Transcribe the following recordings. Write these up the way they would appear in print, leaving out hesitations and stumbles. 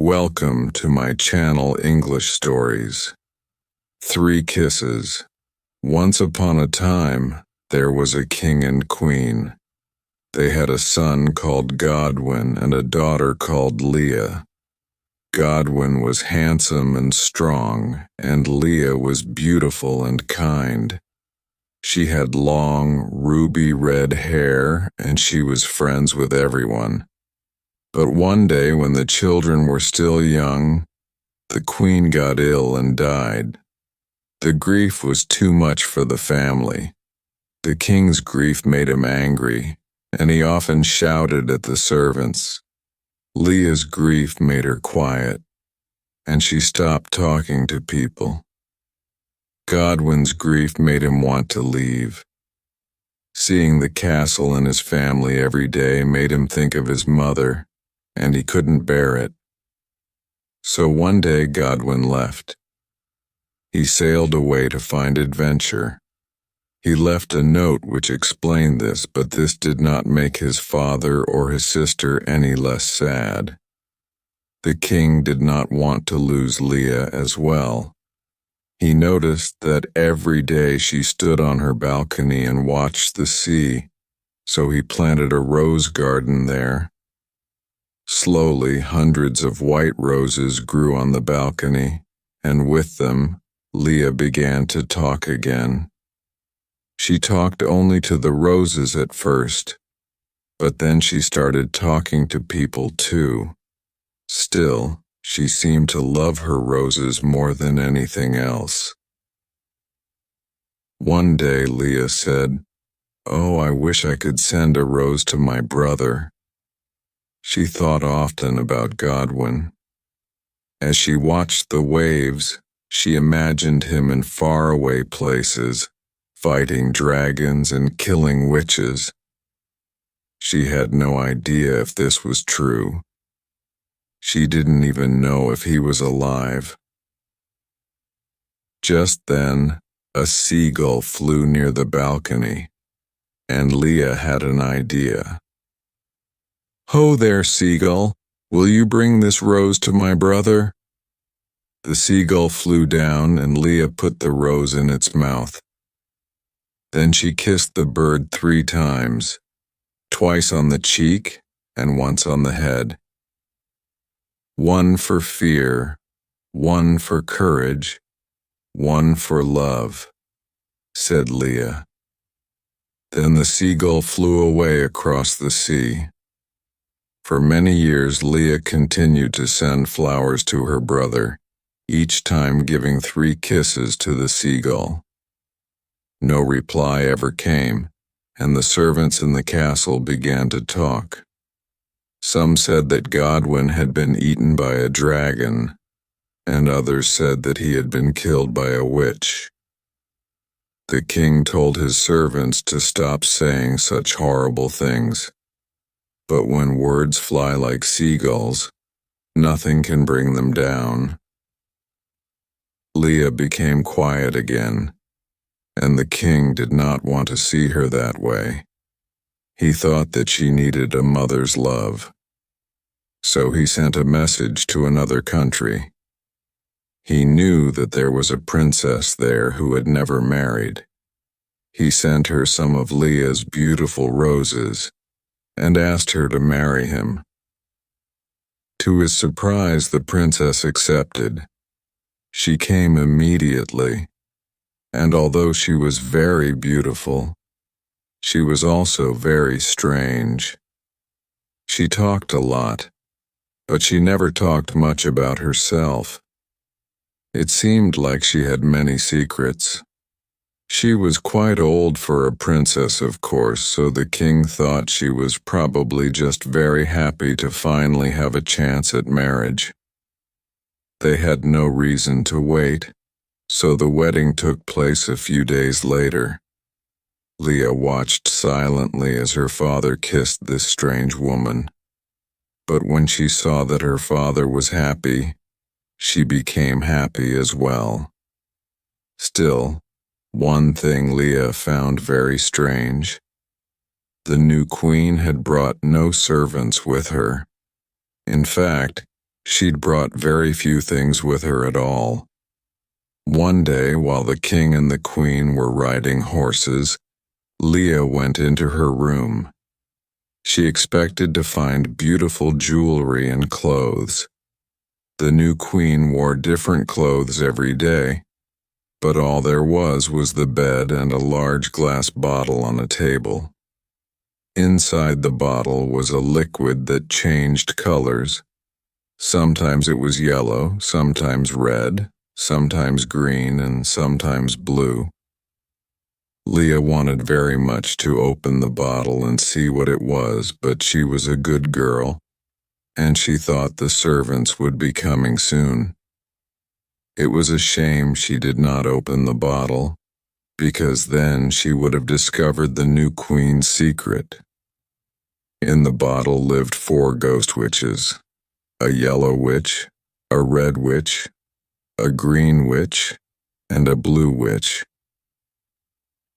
Welcome to my channel English Stories. 3 Kisses. Once upon a time, there was a king and queen. They had a son called Godwin and a daughter called Leah. Godwin was handsome and strong, and Leah was beautiful and kind. She had long, ruby-red hair, and she was friends with everyone. But one day when the children were still young, the queen got ill and died. The grief was too much for the family. The king's grief made him angry, and he often shouted at the servants. Leah's grief made her quiet, and she stopped talking to people. Godwin's grief made him want to leave. Seeing the castle and his family every day made him think of his mother, and he couldn't bear it. So one day Godwin left. He sailed away to find adventure. He left a note which explained this, but this did not make his father or his sister any less sad. The king did not want to lose Leah as well. He noticed that every day she stood on her balcony and watched the sea, so he planted a rose garden there. Slowly, hundreds of white roses grew on the balcony, and with them, Leah began to talk again. She talked only to the roses at first, but then she started talking to people too. Still, she seemed to love her roses more than anything else. One day Leah said, "Oh, I wish I could send a rose to my brother." She thought often about Godwin. As she watched the waves, she imagined him in faraway places, fighting dragons and killing witches. She had no idea if this was true. She didn't even know if he was alive. Just then, a seagull flew near the balcony, and Leah had an idea. "Ho there, seagull, will you bring this rose to my brother?" The seagull flew down, and Leah put the rose in its mouth. Then she kissed the bird 3 times, twice on the cheek and once on the head. "One for fear, one for courage, one for love," said Leah. Then the seagull flew away across the sea. For many years, Leah continued to send flowers to her brother, each time giving 3 kisses to the seagull. No reply ever came, and the servants in the castle began to talk. Some said that Godwin had been eaten by a dragon, and others said that he had been killed by a witch. The king told his servants to stop saying such horrible things. But when words fly like seagulls, nothing can bring them down. Leah became quiet again, and the king did not want to see her that way. He thought that she needed a mother's love. So he sent a message to another country. He knew that there was a princess there who had never married. He sent her some of Leah's beautiful roses and asked her to marry him. To his surprise, the princess accepted. She came immediately, and although she was very beautiful, she was also very strange. She talked a lot, but she never talked much about herself. It seemed like she had many secrets. She was quite old for a princess, of course, so the king thought she was probably just very happy to finally have a chance at marriage. They had no reason to wait, so the wedding took place a few days later. Leah watched silently as her father kissed this strange woman. But when she saw that her father was happy, she became happy as well. Still, one thing Leah found very strange. The new queen had brought no servants with her. In fact, She'd brought very few things with her at all. One day, while the king and the queen were riding horses, Leah went into her room. She expected to find beautiful jewelry and clothes. The new queen wore different clothes every day, but all there was the bed and a large glass bottle on a table. Inside the bottle was a liquid that changed colors. Sometimes it was yellow, sometimes red, sometimes green, and sometimes blue. Leah wanted very much to open the bottle and see what it was, but she was a good girl, and she thought the servants would be coming soon. It was a shame she did not open the bottle, because then she would have discovered the new queen's secret. In the bottle lived 4 ghost witches, a yellow witch, a red witch, a green witch, and a blue witch.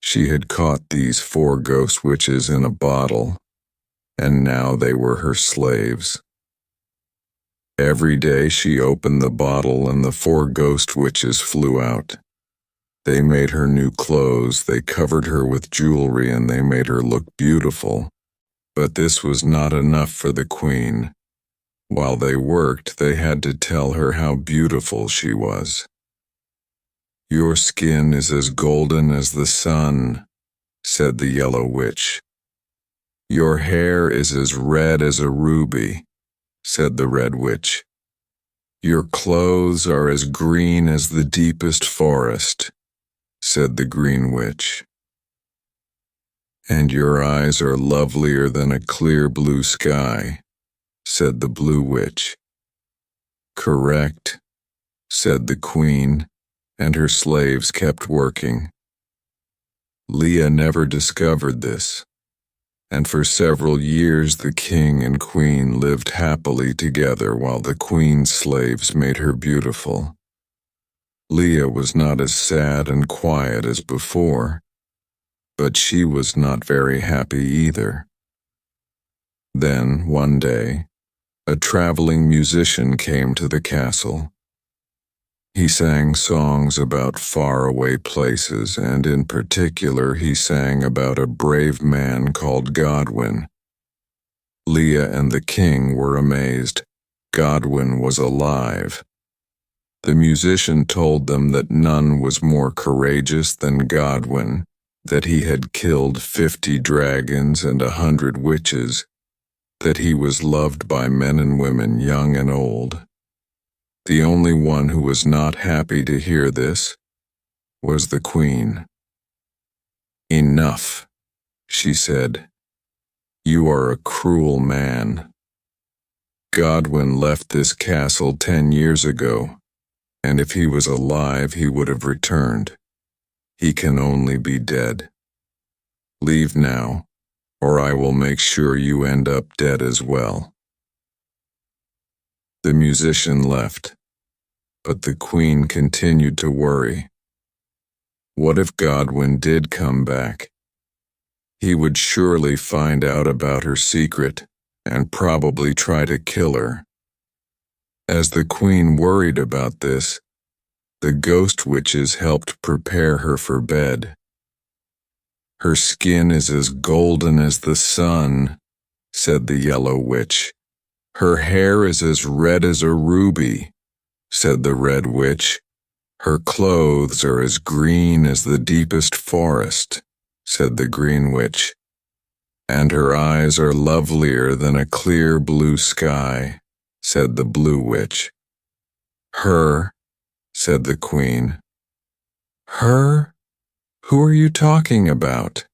She had caught these 4 ghost witches in a bottle, and now they were her slaves. Every day she opened the bottle and the 4 ghost witches flew out. They made her new clothes, they covered her with jewelry, and they made her look beautiful. But this was not enough for the queen. While they worked, they had to tell her how beautiful she was. "Your skin is as golden as the sun," said the yellow witch. "Your hair is as red as a ruby," said the red witch. "Your clothes are as green as the deepest forest," said the green witch. "And your eyes are lovelier than a clear blue sky," said the blue witch. "Correct," said the queen, and her slaves kept working. Leah never discovered this, and for several years the king and queen lived happily together while the queen's slaves made her beautiful. Leah was not as sad and quiet as before, but she was not very happy either. Then, one day, a traveling musician came to the castle. He sang songs about faraway places, and in particular he sang about a brave man called Godwin. Leah and the king were amazed. Godwin was alive. The musician told them that none was more courageous than Godwin, that he had killed 50 dragons and 100 witches, that he was loved by men and women, young and old. The only one who was not happy to hear this was the queen. "Enough," she said. "You are a cruel man. Godwin left this castle 10 years ago, and if he was alive he would have returned. He can only be dead. Leave now, or I will make sure you end up dead as well." The musician left, but the queen continued to worry. What if Godwin did come back? He would surely find out about her secret and probably try to kill her. As the queen worried about this, the ghost witches helped prepare her for bed. "Her skin is as golden as the sun," said the yellow witch. "Her hair is as red as a ruby," said the red witch. "Her clothes are as green as the deepest forest," said the green witch. "And her eyes are lovelier than a clear blue sky," said the blue witch. "Her," said the queen. "Her? Who are you talking about?"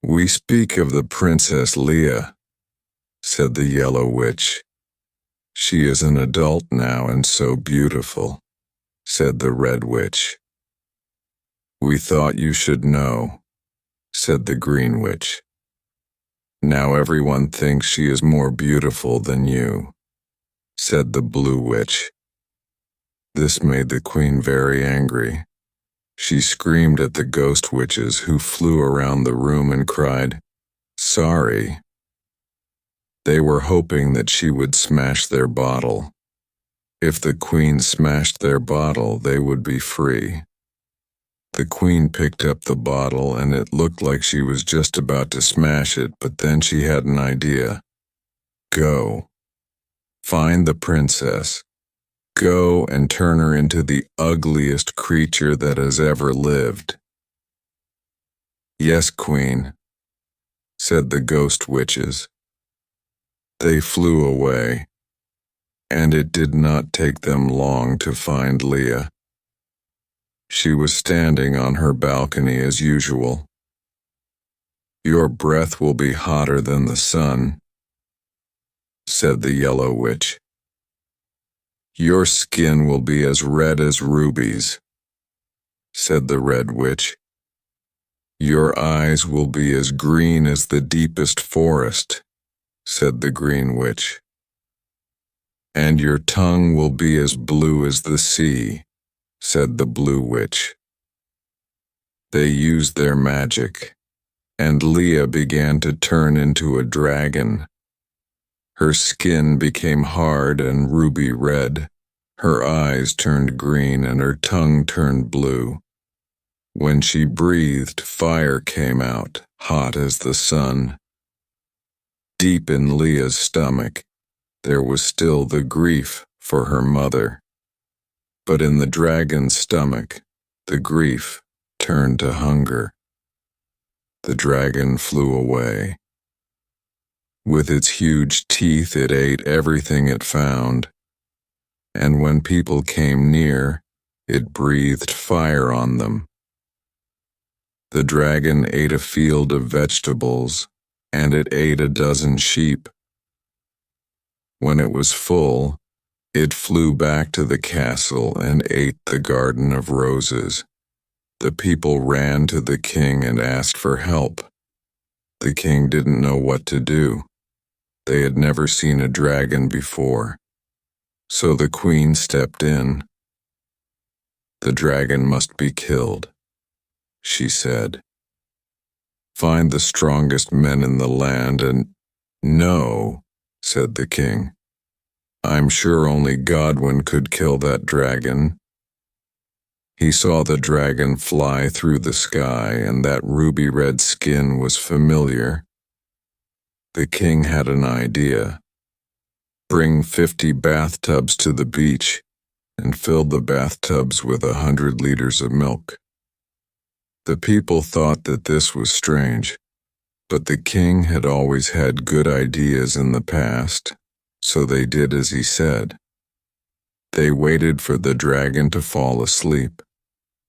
"We speak of the Princess Leah," said the yellow witch. "She is an adult now and so beautiful," said the red witch. "We thought you should know," said the green witch. "Now everyone thinks she is more beautiful than you," said the blue witch. This made the queen very angry. She screamed at the ghost witches, who flew around the room and cried, "Sorry." They were hoping that she would smash their bottle. If the queen smashed their bottle, they would be free. The queen picked up the bottle and it looked like she was just about to smash it, but then she had an idea. Go. Find the princess. Go and turn her into the ugliest creature that has ever lived. Yes, queen, said the ghost witches. They flew away, and it did not take them long to find Leah. She was standing on her balcony as usual. Your breath will be hotter than the sun, said the yellow witch. Your skin will be as red as rubies, said the red witch. Your eyes will be as green as the deepest forest, said the green witch. And your tongue will be as blue as the sea, said the blue witch. They used their magic, and Leah began to turn into a dragon. Her skin became hard and ruby red, her eyes turned green and her tongue turned blue. When she breathed, fire came out, hot as the sun. Deep in Leah's stomach, there was still the grief for her mother. But in the dragon's stomach, the grief turned to hunger. The dragon flew away. With its huge teeth, it ate everything it found. And when people came near, it breathed fire on them. The dragon ate a field of vegetables, and it ate a dozen sheep. When it was full, it flew back to the castle and ate the garden of roses. The people ran to the king and asked for help. The king didn't know what to do. They had never seen a dragon before. So the queen stepped in. The dragon must be killed, she said. Find the strongest men in the land and— No, said the king. I'm sure only Godwin could kill that dragon. He saw the dragon fly through the sky, and that ruby-red skin was familiar. The king had an idea. Bring 50 bathtubs to the beach, and fill the bathtubs with 100 liters of milk. The people thought that this was strange, but the king had always had good ideas in the past, so they did as he said. They waited for the dragon to fall asleep.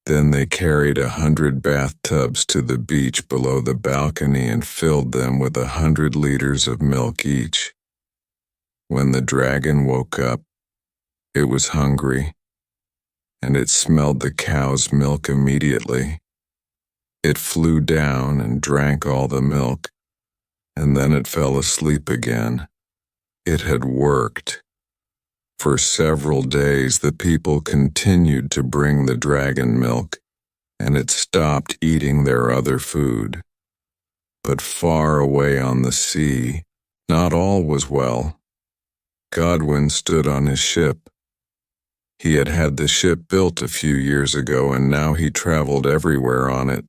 Then they carried 100 bathtubs to the beach below the balcony and filled them with 100 liters of milk each. When the dragon woke up, it was hungry, and it smelled the cow's milk immediately. It flew down and drank all the milk, and then it fell asleep again. It had worked. For several days the people continued to bring the dragon milk, and it stopped eating their other food. But far away on the sea, not all was well. Godwin stood on his ship. He had had the ship built a few years ago, and now he traveled everywhere on it.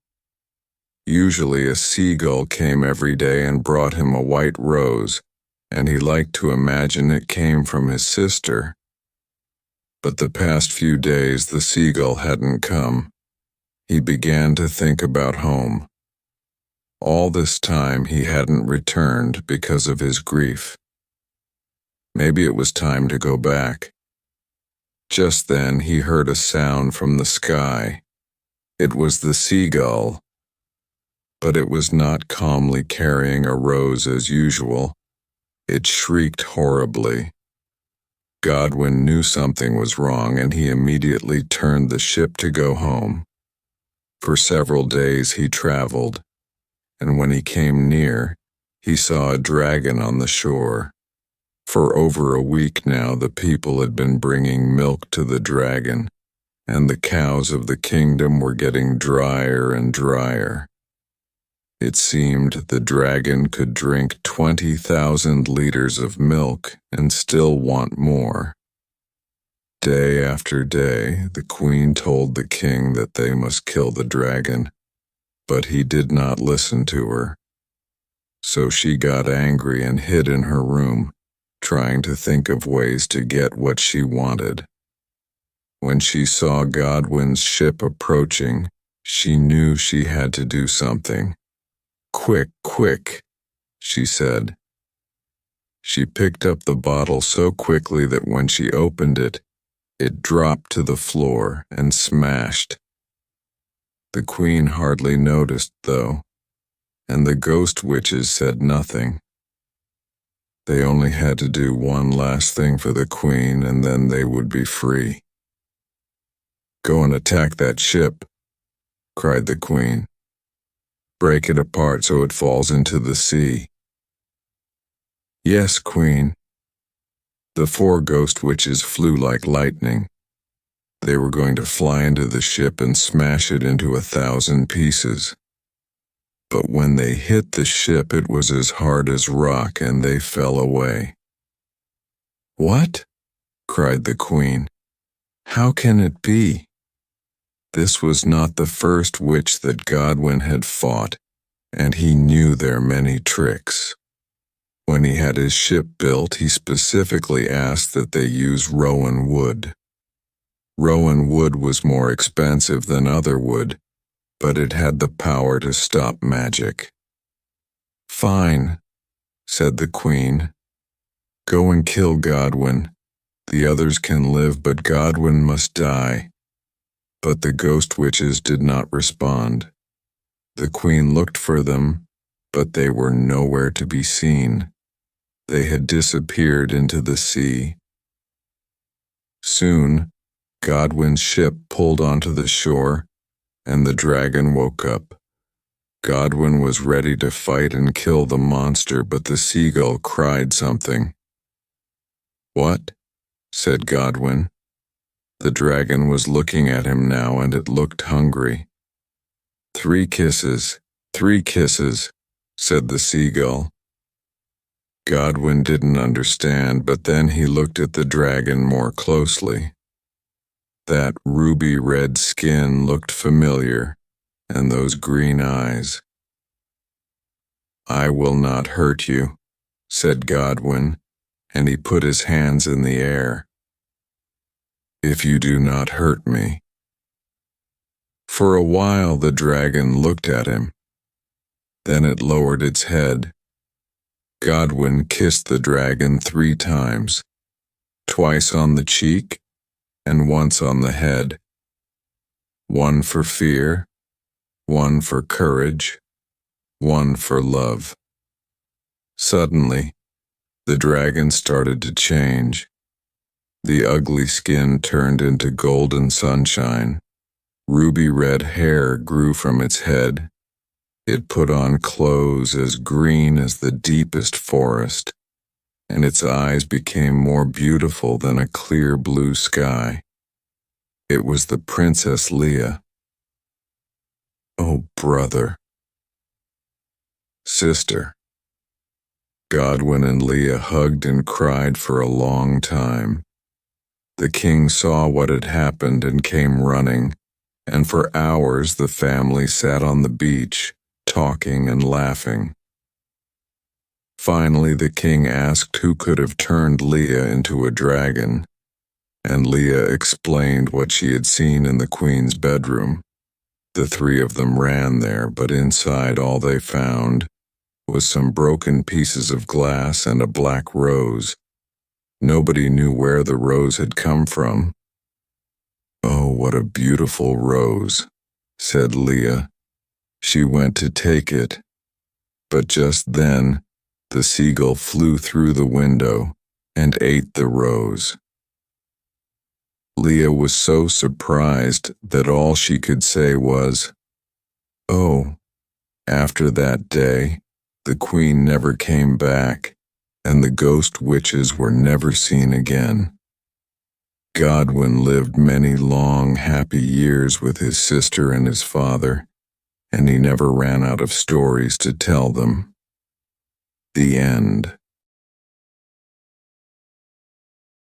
Usually a seagull came every day and brought him a white rose, and he liked to imagine it came from his sister. But the past few days the seagull hadn't come. He began to think about home. All this time he hadn't returned because of his grief. Maybe it was time to go back. Just then he heard a sound from the sky. It was the seagull. But it was not calmly carrying a rose as usual. It shrieked horribly. Godwin knew something was wrong, and he immediately turned the ship to go home. For several days he traveled, and when he came near, he saw a dragon on the shore. For over a week now the people had been bringing milk to the dragon, and the cows of the kingdom were getting drier and drier. It seemed the dragon could drink 20,000 liters of milk and still want more. Day after day, the queen told the king that they must kill the dragon, but he did not listen to her. So she got angry and hid in her room, trying to think of ways to get what she wanted. When she saw Godwin's ship approaching, she knew she had to do something. "Quick, quick," she said. She picked up the bottle so quickly that when she opened it, it dropped to the floor and smashed. The queen hardly noticed, though, and the ghost witches said nothing. They only had to do one last thing for the queen, and then they would be free. "Go and attack that ship," cried the queen. "Break it apart so it falls into the sea." "Yes, queen." The 4 ghost witches flew like lightning. They were going to fly into the ship and smash it into 1,000 pieces. But when they hit the ship, it was as hard as rock, and they fell away. "What?" cried the queen. "How can it be?" This was not the first witch that Godwin had fought, and he knew their many tricks. When he had his ship built, he specifically asked that they use rowan wood. Rowan wood was more expensive than other wood, but it had the power to stop magic. "Fine," said the queen. "Go and kill Godwin. The others can live, but Godwin must die." But the ghost witches did not respond. The queen looked for them, but they were nowhere to be seen. They had disappeared into the sea. Soon, Godwin's ship pulled onto the shore, and the dragon woke up. Godwin was ready to fight and kill the monster, but the seagull cried something. "What?" said Godwin. The dragon was looking at him now, and it looked hungry. "3 kisses, 3 kisses," said the seagull. Godwin didn't understand, but then he looked at the dragon more closely. That ruby-red skin looked familiar, and those green eyes. "I will not hurt you," said Godwin, and he put his hands in the air. "If you do not hurt me." For a while the dragon looked at him. Then it lowered its head. Godwin kissed the dragon 3 times, twice on the cheek and once on the head. 1 for fear, 1 for courage, 1 for love. Suddenly, the dragon started to change. The ugly skin turned into golden sunshine. Ruby-red hair grew from its head. It put on clothes as green as the deepest forest, and its eyes became more beautiful than a clear blue sky. It was the Princess Leia. "Oh, brother." "Sister." Godwin and Leia hugged and cried for a long time. The king saw what had happened and came running, and for hours the family sat on the beach, talking and laughing. Finally, the king asked who could have turned Leia into a dragon, and Leia explained what she had seen in the queen's bedroom. The 3 of them ran there, but inside all they found was some broken pieces of glass and a black rose. Nobody knew where the rose had come from. "Oh, what a beautiful rose," said Leia. She went to take it, but just then the seagull flew through the window and ate the rose. Leia was so surprised that all she could say was, "Oh." After that day, the queen never came back, and the ghost witches were never seen again. Godwin lived many long, happy years with his sister and his father, and he never ran out of stories to tell them. The end.